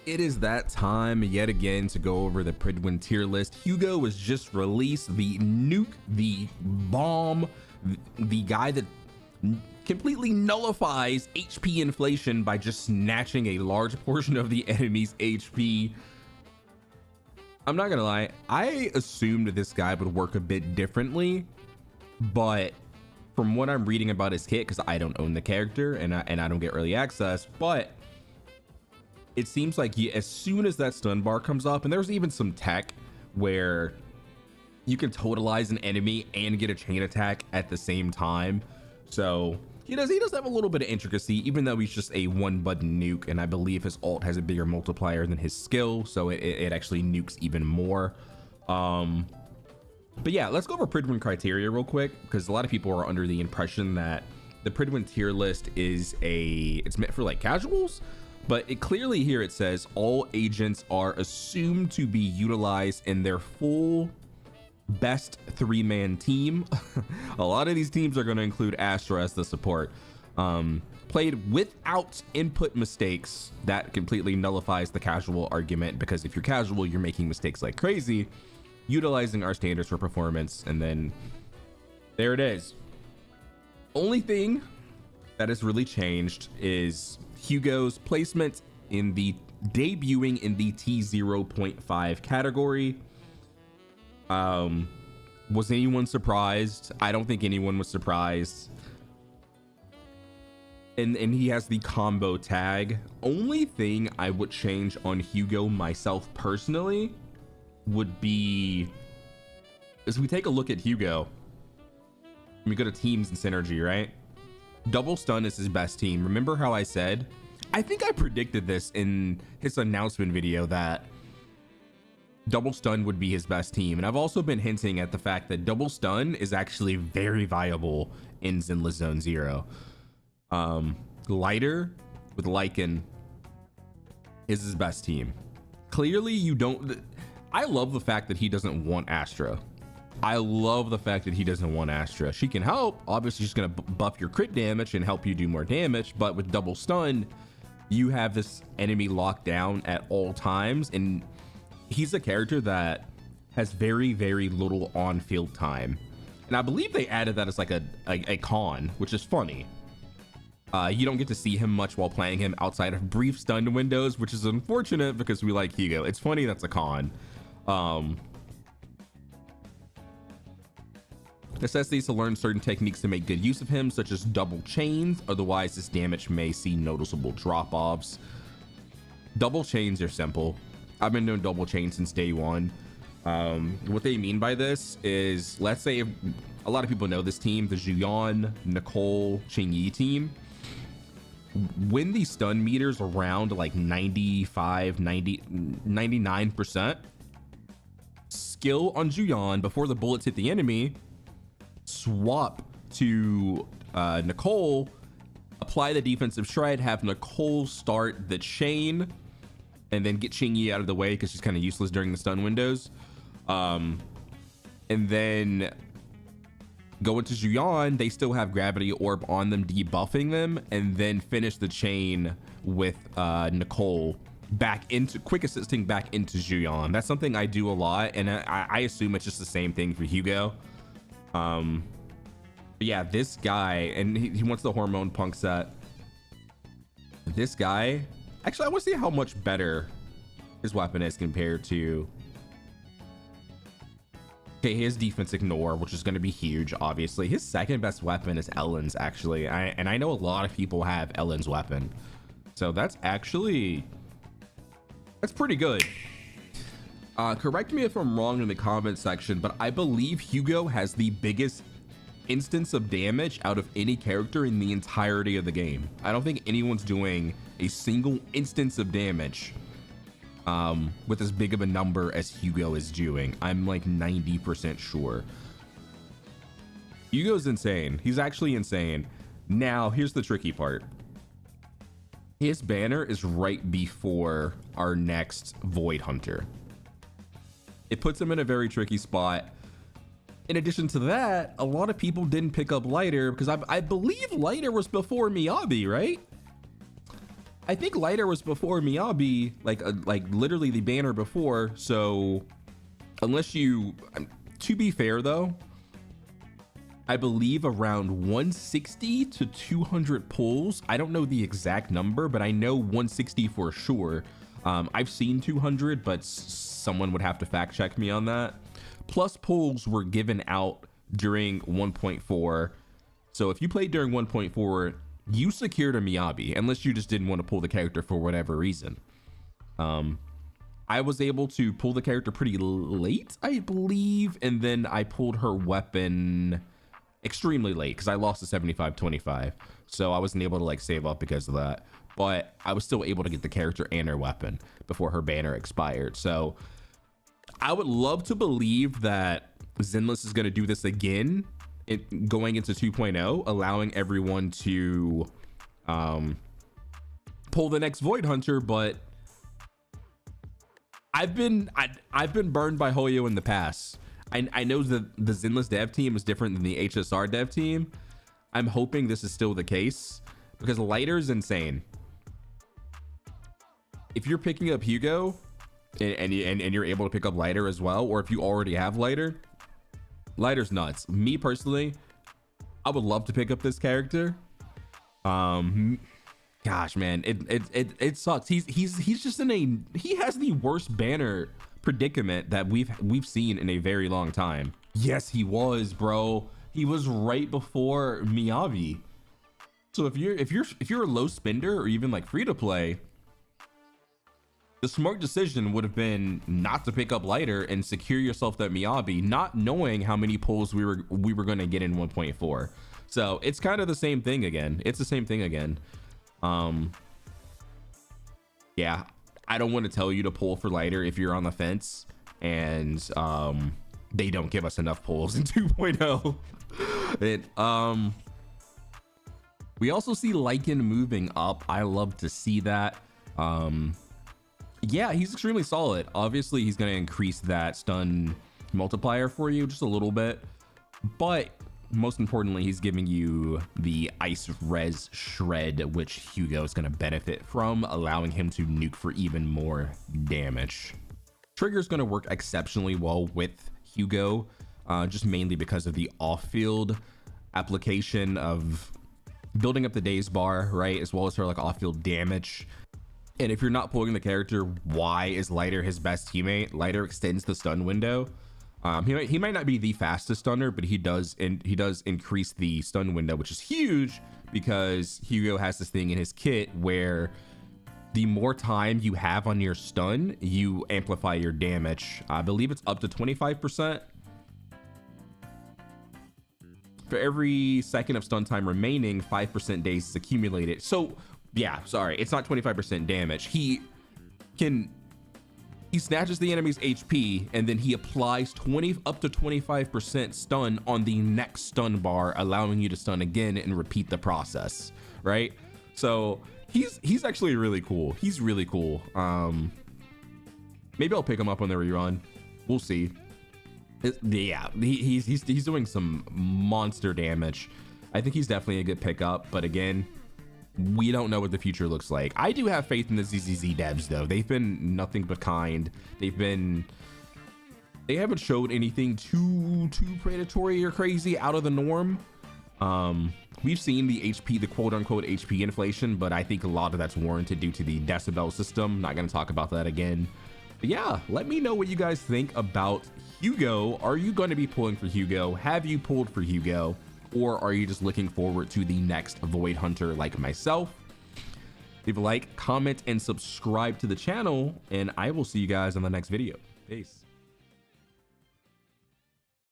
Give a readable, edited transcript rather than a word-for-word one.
It is that time yet again to go over the Prydwen tier list. Hugo was just released, the nuke, the bomb, the guy that completely nullifies HP inflation by just snatching a large portion of the enemy's HP. I'm not gonna lie, I assumed this guy would work a bit differently, but from what I'm reading about his kit, because I don't own the character and I don't get early access, but it seems like as soon as that stun bar comes up, and there's even some tech where you can totalize an enemy and get a chain attack at the same time. So he does have a little bit of intricacy, even though he's just a one button nuke, and I believe his ult has a bigger multiplier than his skill, so it actually nukes even more. But yeah, let's go over Prydwen criteria real quick, because a lot of people are under the impression that the Prydwen tier list is it's meant for like casuals, but it clearly here it says all agents are assumed to be utilized in their full best three-man team. A lot of these teams are going to include Astra as the support. Played without input mistakes. That completely nullifies the casual argument, because if you're casual, you're making mistakes like crazy. Utilizing our standards for performance, and then there it is. Only thing that has really changed is Hugo's placement in the debuting in the T0.5 category. Was anyone surprised? I don't think anyone was surprised. And he has the combo tag. Only thing I would change on Hugo myself personally would be, as we take a look at Hugo, we go to teams and synergy, right? Double stun is his best team. Remember how I said, I think I predicted this in his announcement video, that double stun would be his best team. And I've also been hinting at the fact that double stun is actually very viable in Zenless Zone 0. Lighter with Lycan is his best team. Clearly you don't, I love the fact that he doesn't want Astra. I love the fact that he doesn't want Astra. She can help. Obviously, she's going to buff your crit damage and help you do more damage. But with double stun, you have this enemy locked down at all times. And he's a character that has very, very little on-field time. And I believe they added that as like a con, which is funny. You don't get to see him much while playing him outside of brief stun windows, which is unfortunate because we like Hugo. It's funny, that's a con. Necessities to learn certain techniques to make good use of him, such as double chains, otherwise this damage may see noticeable drop-offs. Double chains are simple. I've been doing double chains since day one. What they mean by this is, let's say a lot of people know this team, the Juyon, Nicole, Qingyi team. When the stun meters around like 95, 90, 99%, skill on Juyon before the bullets hit the enemy, swap to Nicole, apply the defensive shred, have Nicole start the chain, and then get Qingyi out of the way because she's kind of useless during the stun windows. And then go into Juyon, they still have gravity orb on them, debuffing them, and then finish the chain with Nicole back into quick assisting back into Juyon. That's something I do a lot, and I assume it's just the same thing for Hugo. But yeah, this guy, and he wants the hormone punk set. This guy, actually, I want to see how much better his weapon is compared to, okay, his defense ignore, which is going to be huge. Obviously his second best weapon is Ellen's, actually. And I know a lot of people have Ellen's weapon, so that's pretty good. Correct me if I'm wrong in the comment section, but I believe Hugo has the biggest instance of damage out of any character in the entirety of the game. I don't think anyone's doing a single instance of damage with as big of a number as Hugo is doing. I'm like 90% sure. Hugo's insane. He's actually insane. Now, here's the tricky part. His banner is right before our next Void Hunter. It puts him in a very tricky spot. In addition to that, a lot of people didn't pick up Lighter because I believe Lighter was before Miyabi, right? I think Lighter was before Miyabi, like literally the banner before. So unless you, to be fair though, I believe around 160 to 200 pulls. I don't know the exact number, but I know 160 for sure. I've seen 200, but someone would have to fact check me on that. Plus pulls were given out during 1.4. So if you played during 1.4, you secured a Miyabi, unless you just didn't want to pull the character for whatever reason. I was able to pull the character pretty late, I believe, and then I pulled her weapon extremely late because I lost to 75-25. So I wasn't able to like save up because of that, but I was still able to get the character and her weapon before her banner expired. So I would love to believe that Zenless is going to do this again going into 2.0, allowing everyone to pull the next Void Hunter, but I've been burned by Hoyo in the past. I know that the Zenless dev team is different than the HSR dev team. I'm hoping this is still the case because Lighter is insane. If you're picking up Hugo and you're able to pick up Lighter as well, or if you already have Lighter, Lighter's nuts. Me personally, I would love to pick up this character. Gosh, man, it sucks. He's just he has the worst banner predicament that we've seen in a very long time. Yes, he was, bro. He was right before Miyabi. So if you're a low spender or even like free to play, the smart decision would have been not to pick up Lighter and secure yourself that Miyabi, not knowing how many pulls we were going to get in 1.4. So it's kind of the same thing again. It's the same thing again. Yeah, I don't want to tell you to pull for Lighter if you're on the fence and they don't give us enough pulls in 2.0. We also see Lycan moving up. I love to see that. Yeah, he's extremely solid. Obviously, he's going to increase that stun multiplier for you just a little bit, but most importantly, he's giving you the ice res shred, which Hugo is going to benefit from, allowing him to nuke for even more damage. Trigger is going to work exceptionally well with Hugo, just mainly because of the off-field application of building up the daze bar, right, as well as her like off-field damage. And if you're not pulling the character, why is Lighter his best teammate? Lighter extends the stun window. He might not be the fastest stunner, but he does increase the stun window, which is huge because Hugo has this thing in his kit where the more time you have on your stun, you amplify your damage. I believe it's up to 25%. For every second of stun time remaining, 5% days is accumulated. So yeah, sorry, it's not 25% damage. He snatches the enemy's HP and then he applies up to 25% stun on the next stun bar, allowing you to stun again and repeat the process, right? So he's actually really cool. He's really cool. Maybe I'll pick him up on the rerun. We'll see. Yeah, he's doing some monster damage. I think he's definitely a good pickup, but again, we don't know what the future looks like. I do have faith in the ZZZ devs though. They've been nothing but kind. They haven't showed anything too predatory or crazy out of the norm. We've seen the HP, the quote unquote HP inflation, but I think a lot of that's warranted due to the decibel system. Not going to talk about that again. But yeah, let me know what you guys think about Hugo. Are you going to be pulling for Hugo? Have you pulled for Hugo? Or are you just looking forward to the next Void Hunter like myself? Leave a like, comment, and subscribe to the channel, and I will see you guys on the next video. Peace.